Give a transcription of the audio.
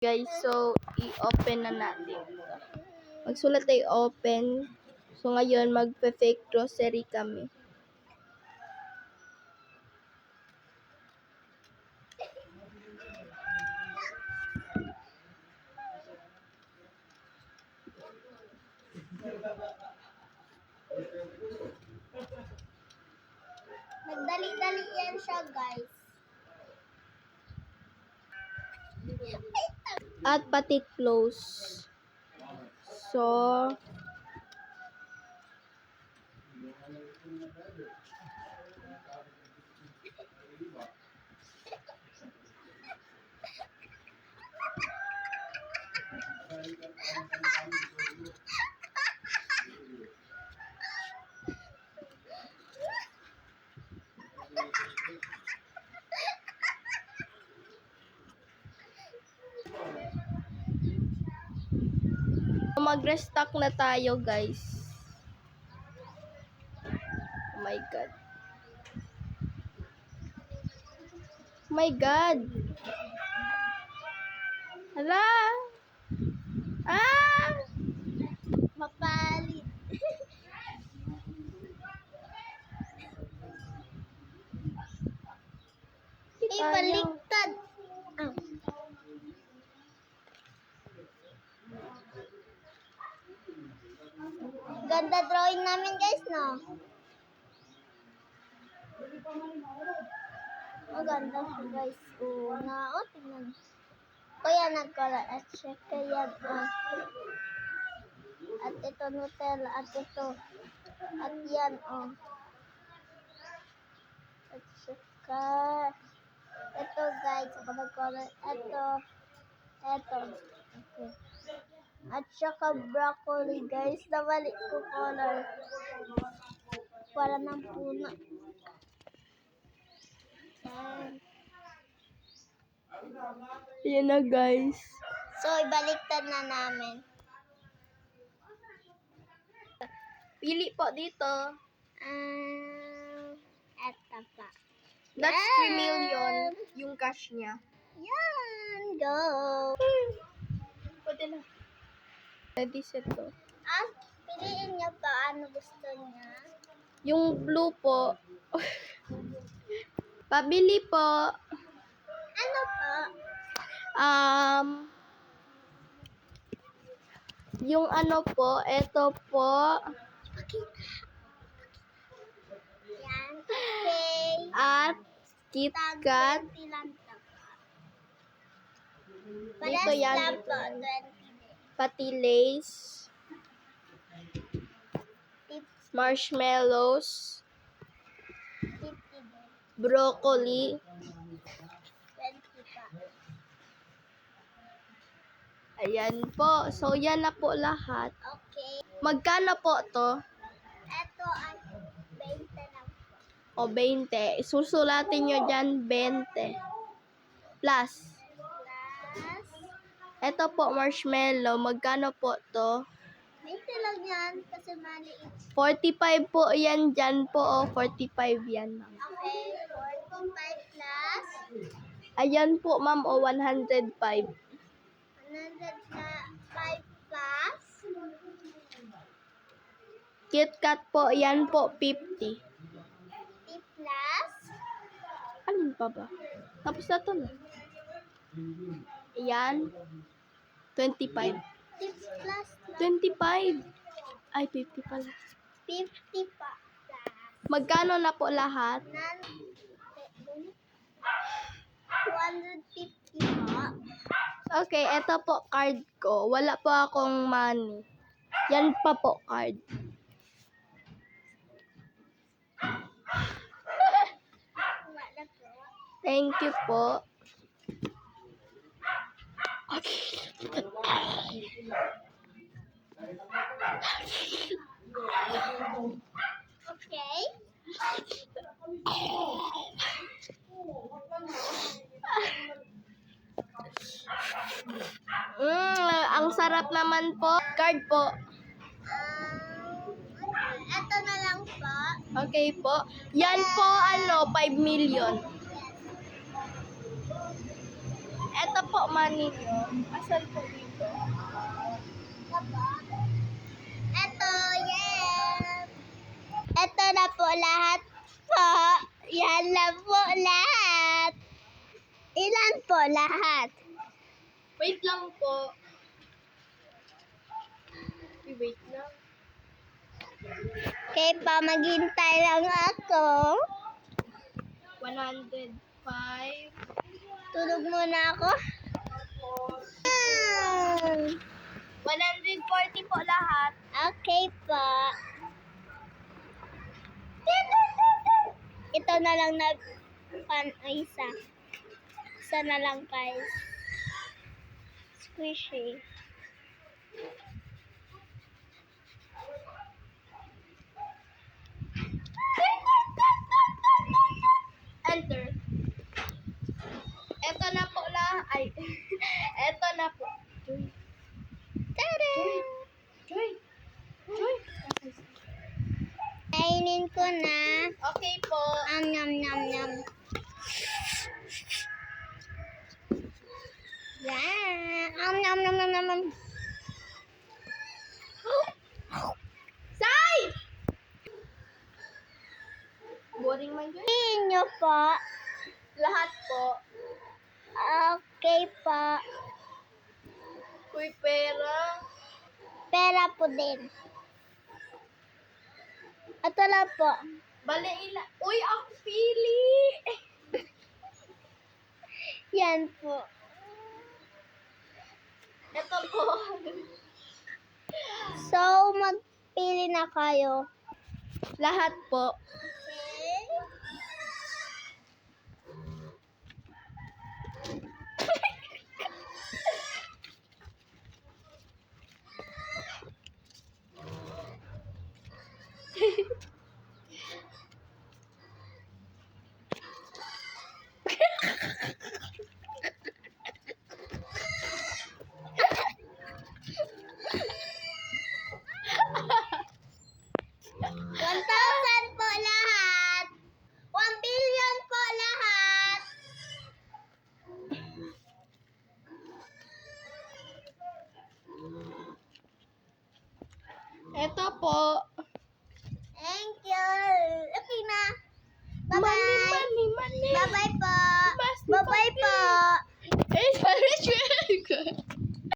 Guys, so i-open na natin. Magsulat tayo open. So ngayon magpe-fake grocery kami. Nagdali-dali yan siya, guys. At pati close. So, mag-restock na tayo, guys. Oh my God. Oh my God. Hala. Ah! Mapalit. Baliktad. Ah. Ganda drawing namin, guys, no? Maganda siya, guys. Tingnan. Kaya nag-color at check kaya. At ito Nutella, at ito. At yan, At saka, ito, guys, ako nag-color. Ito. Okay. At saka broccoli, guys. Nabalik ko color. Para ng puno. Yan na, guys. So, ibaliktad na namin. Pili po dito. Eto pa. That's Yan. 3 million yung cash niya. Yan, go. Pwede na. Ready, set to. Piliin niya pa ano gusto niya. Yung blue po. Pabili po. Ano po? Yung ano po, eto po. Yan, okay. At KitKat. Dito yan. Lang Dito po, yan. 20. Pati Lays. Marshmallows. 50 din. Broccoli. 20 pa. Ayan po. So, yan na po lahat. Okay. Magkano po to? Ito ay 20 lang po. O, 20. Susulatin nyo dyan, 20. Plus. Plus, Ito po, marshmallow. Magkano po to? 20 lang yan kasi maliit. 45 po yan dyan po. O, 45 yan, ma'am. Okay, 45 plus Ayan po, ma'am. O, 105. 105 plus KitKat po, yan po, 50. 50 plus Alin pa ba? Tapos na to na. Ayan. 25. 50 plus 25. Ay, 50 pala. 50 pa plus Magkano na po lahat? 250 po. Okay, eto po card ko. Wala po akong money. Yan pa po card. Wala po. Thank you po. Okay. Okay. Ang sarap naman po. Card po. Ito na lang po. Okay po. Yan po, 5 million. Eto po money nyo. Asan po dito? Ito, yes. Ito na po lahat po. Yan na po lahat. Ilan po lahat? Wait lang po. Wait lang. Okay pa, maghintay lang ako. 105. Tulog muna ako. 140 po lahat. Okay po. Ito na lang isa. Isa na lang guys. Squishy. Enter. Eto na po lahat. Ay. Eto na po. Tada! Joy. Joy. Kainin ko na. Okay po. Nom nom nom. Yeah. Nom nom nom nom nom. Sai! Boring man yun. Kainin nyo po. Lahat po. Okay po. Uy, pera. Pera po din. Ito lang po. Bale ila. Uy, ako pili. Yan po. Ito po. So, magpili na kayo. Lahat po. $1,000 po lahat. 1 billion po lahat. Ito po. Thank you. Okay na. Bye-bye. Money, money, money. Bye-bye po. Basta Bye-bye po. Eh, sorry.